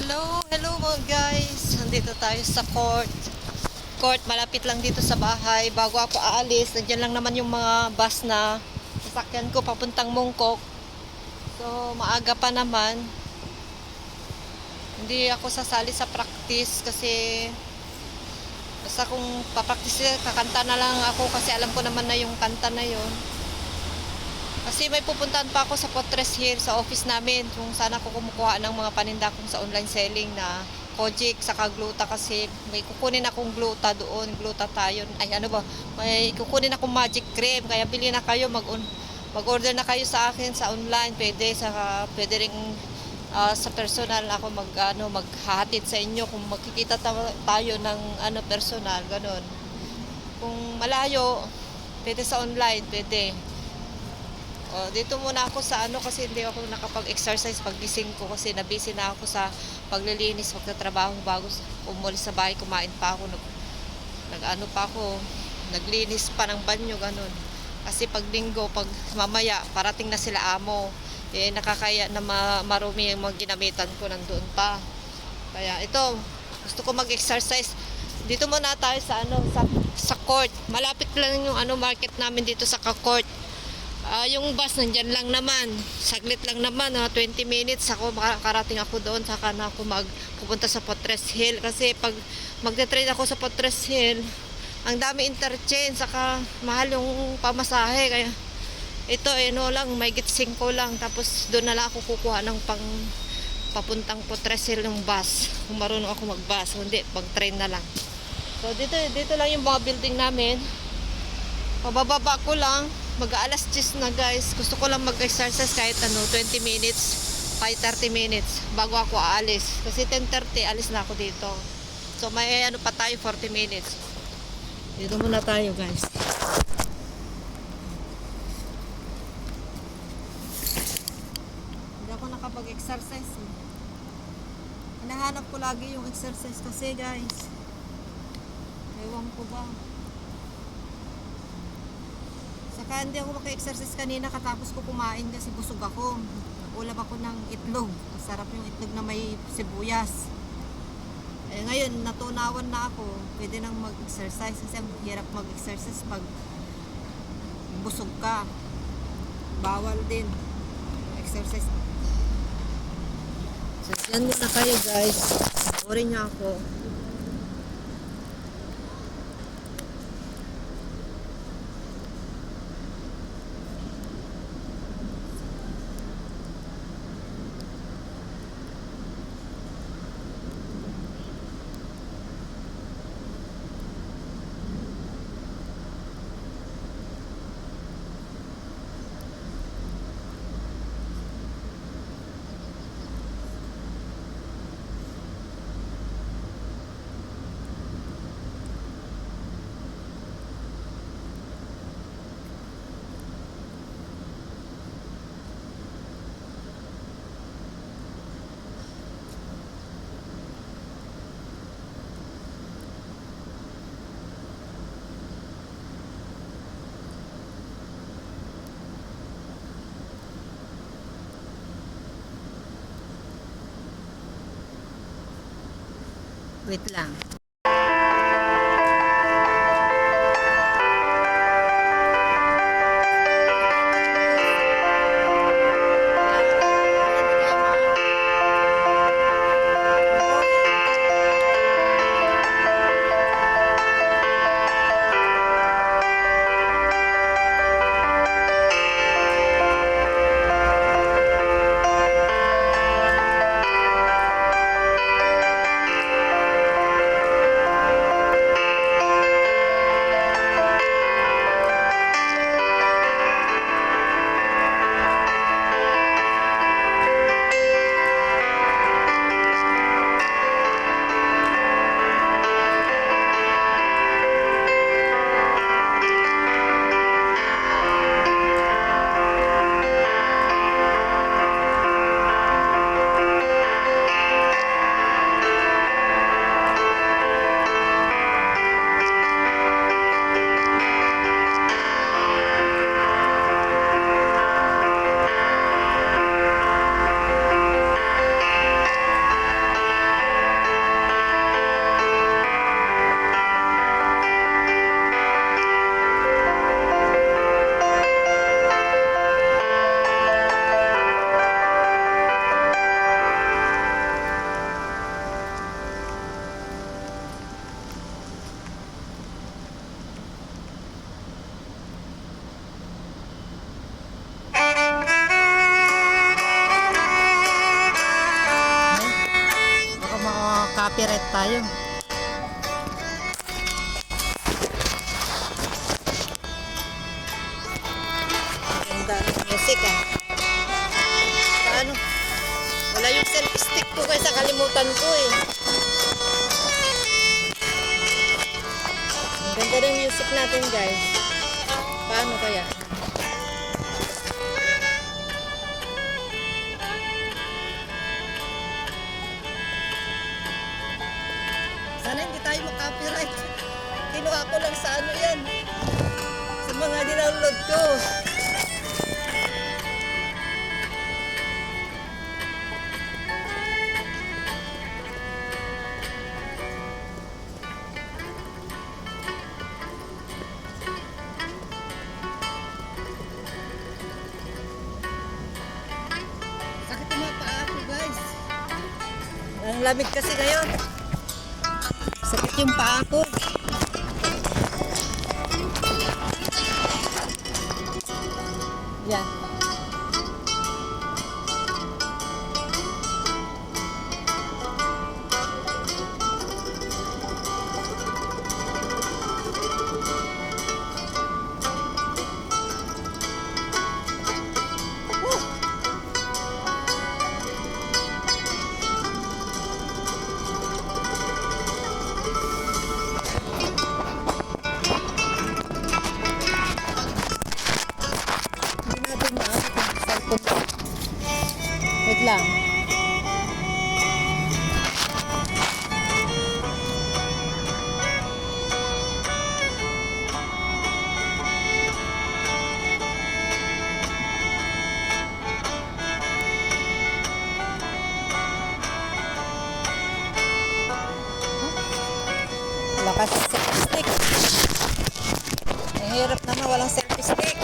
Hello mga guys. Nandito tayo sa court. Malapit lang dito sa bahay. Bago ako aalis, nandiyan lang naman yung mga bus na sasakyan ko papuntang Mongkok. So, maaga pa naman. Hindi ako sasali sa practice kasi basta kung papractice, kakanta na lang ako kasi alam ko naman na yung kanta na yon. Kasi may pupuntahan pa ako sa Potres Hill sa office namin kung saan ako kumukuha ng mga paninda kong sa online selling na Kojic saka gluta kasi may kukunin akong gluta doon, gluta tayo. Ay ano ba, may kukunin akong magic cream kaya bili na kayo mag-order na kayo sa akin sa online, pwede ring sa personal ako maghahatid sa inyo kung magkikita tayo ng personal, ganun. Kung malayo, pwede sa online, pwede. Dito muna ako sa kasi hindi ako nakapag-exercise paggising ko kasi nabisi na ako sa paglilinis, pagtatrabaho bago umalis sa bahay, kumain pa ako, pa ako, naglinis pa ng banyo, ganun. Kasi pag linggo, pag mamaya, parating na sila amo, nakakaya na marumi yung mga ginamitan ko nandoon pa. Kaya ito, gusto ko mag-exercise. Dito muna tayo sa sa court. Malapit lang yung market namin dito sa court. Yung bus nandyan lang naman, saglit lang naman, 20 minutes ako makakarating ako doon, saka na ako pupunta sa Potres Hill kasi pag magte-train ako sa Potres Hill ang dami interchange, saka mahal yung pamasahe, kaya ito lang, may git 5 lang, tapos doon na lang ako kukuha ng papuntang Potres Hill ng bus kung marunong ako mag-bus, hindi pag train na lang. So dito lang yung mga building namin, pababa ko lang. Mag-aalas 10 na guys. Gusto ko lang mag-exercise kahit 20 minutes, 30 minutes bago ako aalis. Kasi 10:30 alis na ako dito. So may pa tayo, 40 minutes. Dito muna tayo guys. Hindi ako nakapag-exercise Hinahanap ko lagi yung exercise kasi guys. Ewan ko ba. Saka hindi ako maka-exercise kanina katapos ko kumain kasi busog ako. Ulam ako ng itlog. Masarap yung itlog na may sibuyas. Ngayon, natunawan na ako. Pwede nang mag-exercise kasi hirap mag-exercise pag busog ka. Bawal din exercise. So, yan muna kayo guys. Orin niya ako. Wait lang. copyright tayo. Ganda ng music ah. Paano? Wala yung selfie stick ko kaya kalimutan ko eh. Ang ganda ng music natin guys. Paano kaya? Sana hindi tayo makapiright. Kinuha ko lang sa ano yan. Sa mga dinownload ko. Sakit yung mga paa ko guys. Ang lamig kasi ngayon. Sakit yung paa ko. Yan. Wait lang. Lakas ng selfie stick. Ang hirap naman walang selfie stick.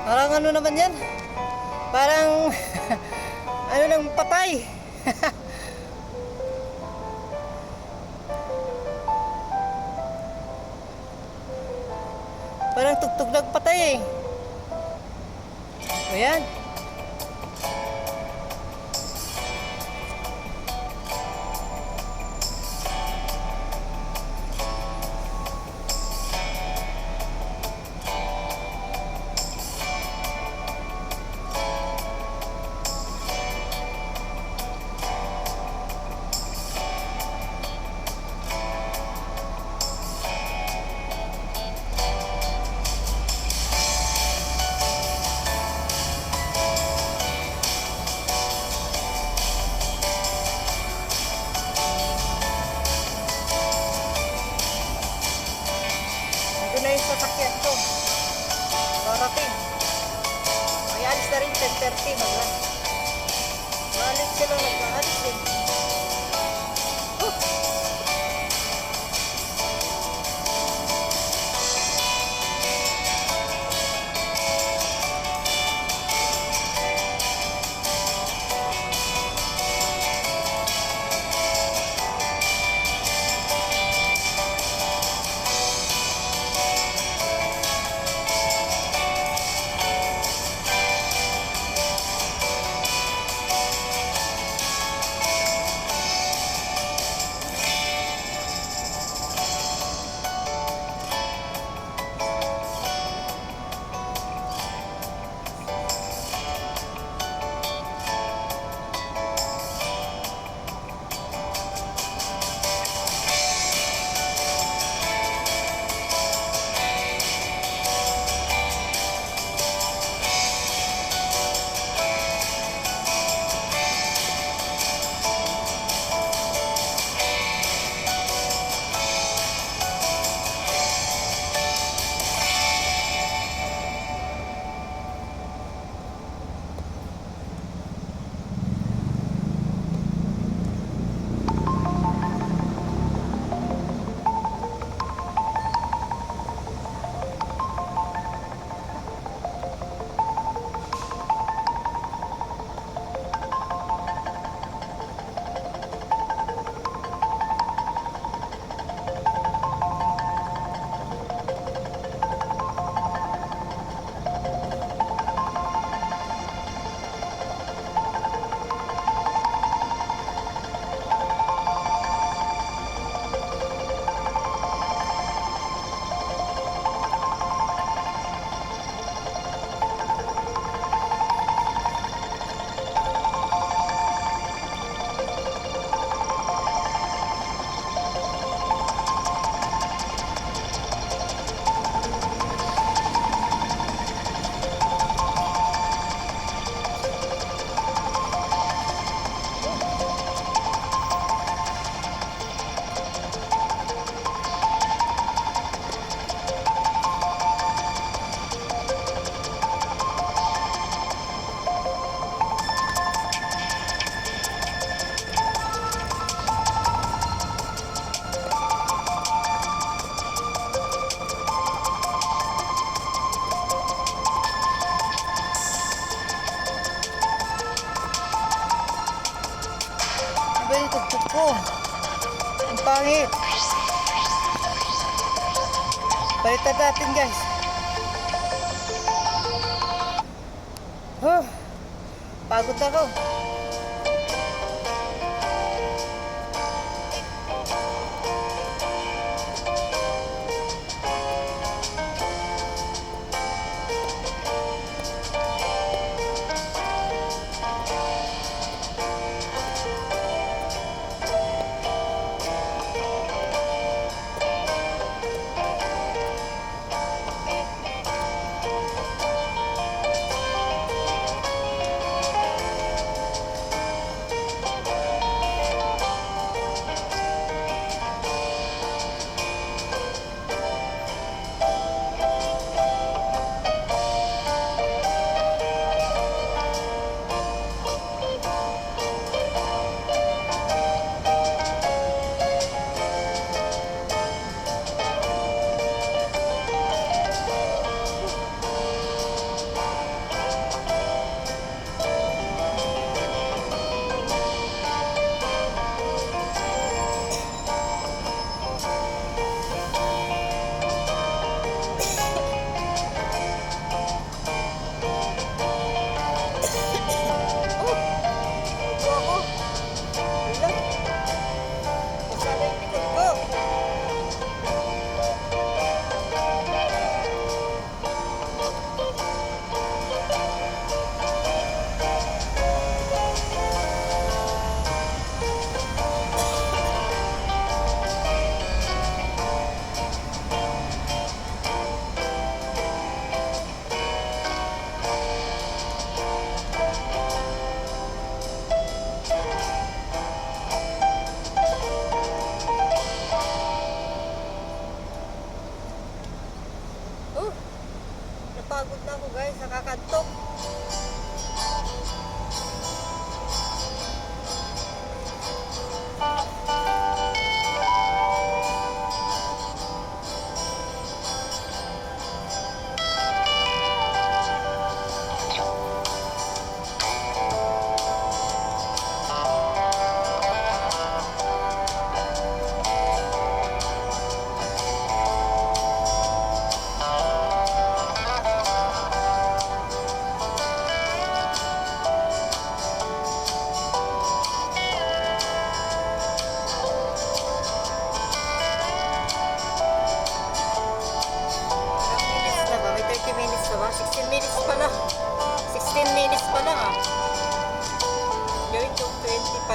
Parang ano naman yan? Parang ano nang patay. Parang tugtog nagpatay eh. Ayan. 4:30 Balik sila, nag-aalis eh. Aba yung tugtog ko. Ang pangit. Baliktad natin guys. Pagod ako.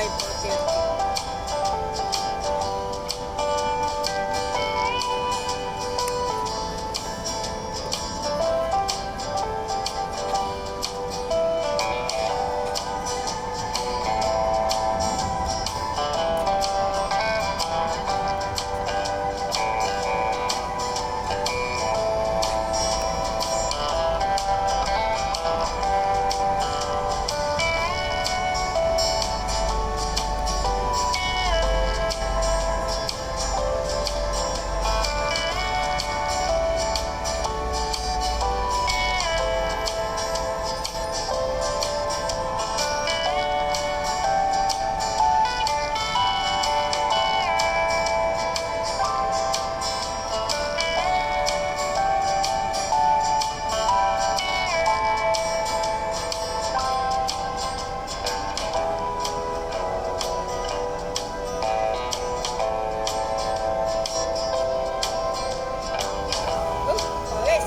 live audio. Oh, yes.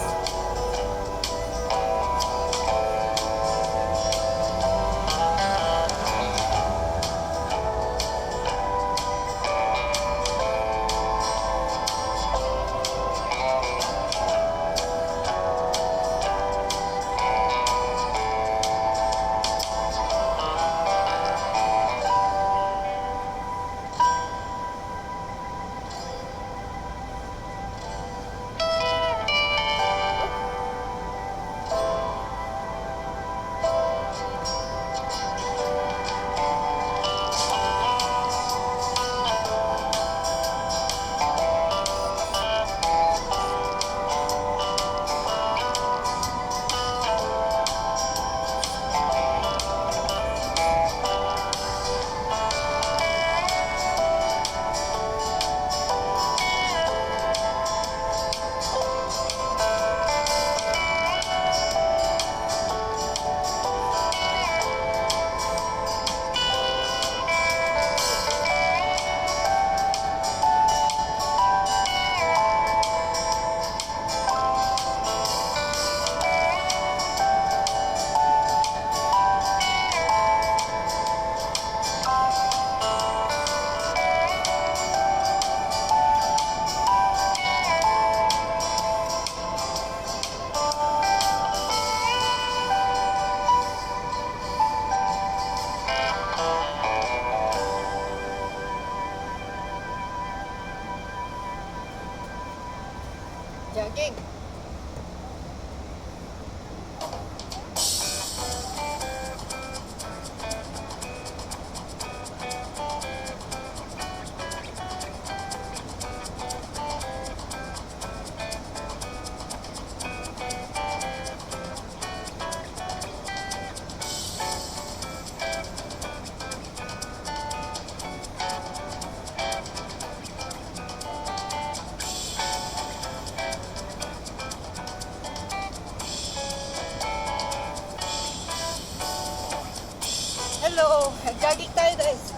Jogging. Hello, jogging tayo guys.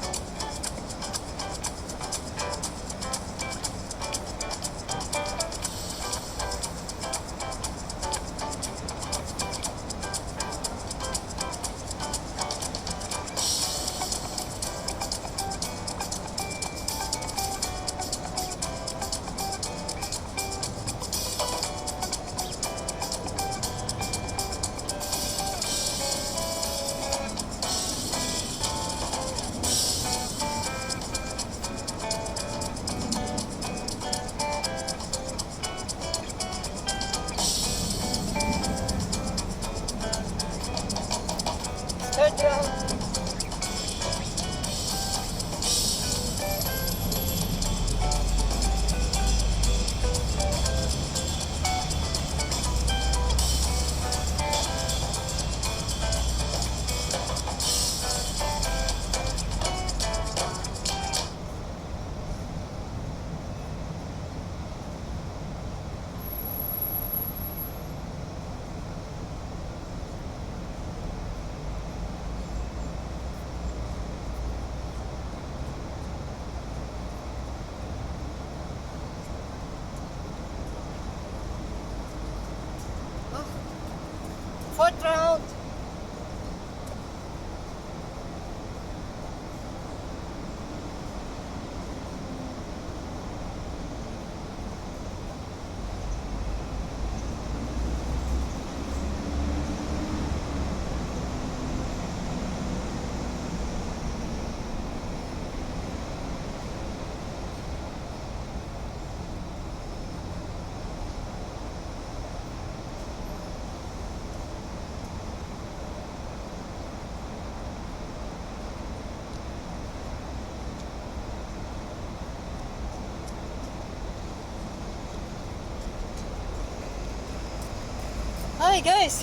Hi guys!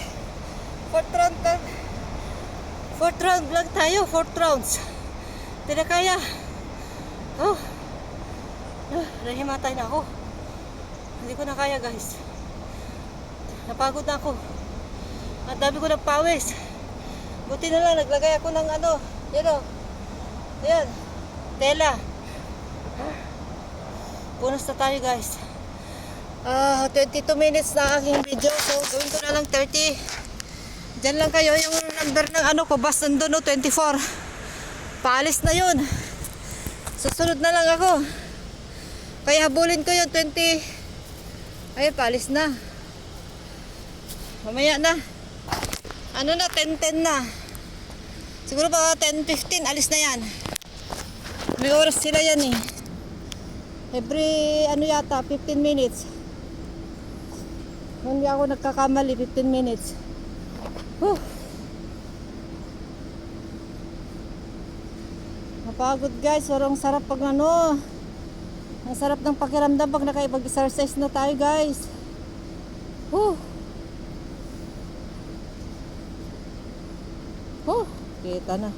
Fourth round ka. Fourth round lang tayo. Fourth rounds. Hindi na kaya. Oh. Nahimatay na ako. Hindi ko na kaya guys. Napagod na ako. Ang dami ko ng pawis. Buti na lang naglagay ako ng ano. Yan o. Ayan. Tela. Punas na tayo guys. 22 minutes na aking video. So gawin ko na lang 30. Diyan lang kayo yung number ng ano ko. Bus nandun o 24. Paalis na yun. Susunod na lang ako. Kaya habulin ko yung 20. Ay, paalis na. Mamaya na. Ano na, 10:10 na. Siguro pa 10:15, alis na yan. May oras sila yan eh. Every, ano yata, 15 minutes. Hindi ako nagkakamali, 15 minutes. Whew. Napagod guys, warang sarap pag ano. Ang sarap ng pakiramdam pag nakaipag-exercise na tayo guys. Whew. Kita na.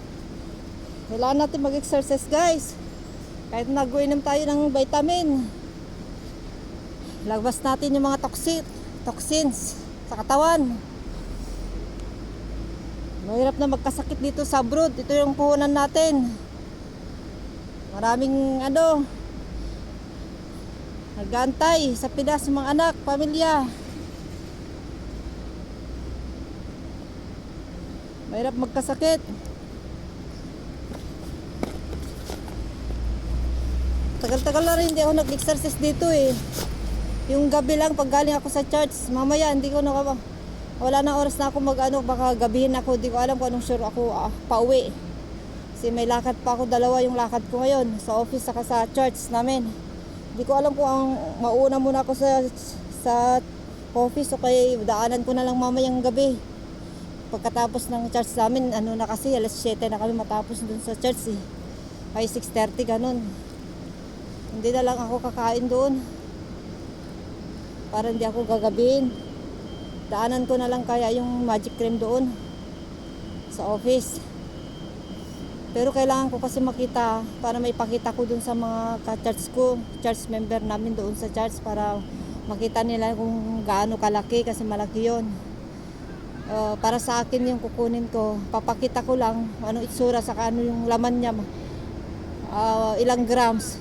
Kailangan natin mag-exercise guys. Kahit nag-inom tayo ng vitamin. Lagwas natin yung mga toxins sa katawan. Mahirap na magkasakit dito sa abroad. Ito yung puhunan natin. Maraming ano, nag-aantay sa Pinas ng mga anak, pamilya. Mahirap magkasakit. Tagal-tagal na rin hindi ako nag-exercise dito eh. Yung gabi lang pag galing ako sa church. Mamaya hindi ko na, wala na oras na ako mag-ano, baka gabihin ako. Hindi ko alam kung anong sure ako pauwi. Kasi may lakad pa ako, dalawa yung lakad ko ngayon. Sa office saka sa church namin. Hindi ko alam kung ang mauna muna ako sa office o kaya daanan ko na lang mamayang gabi. Pagkatapos ng church namin, ano na kasi, alas 7 na kami matapos dun sa church eh. Ay 6:30 ganun. Hindi na lang ako kakain doon. Para hindi ako gagabihin. Daanan ko na lang kaya yung magic cream doon sa office. Pero kailangan ko kasi makita para maipakita ko dun sa mga ka-church ko, church member namin doon sa church para makita nila kung gaano kalaki kasi malaki yon. Para sa akin yung kukunin ko, papakita ko lang ano itsura saka ano yung laman niya, ilang grams.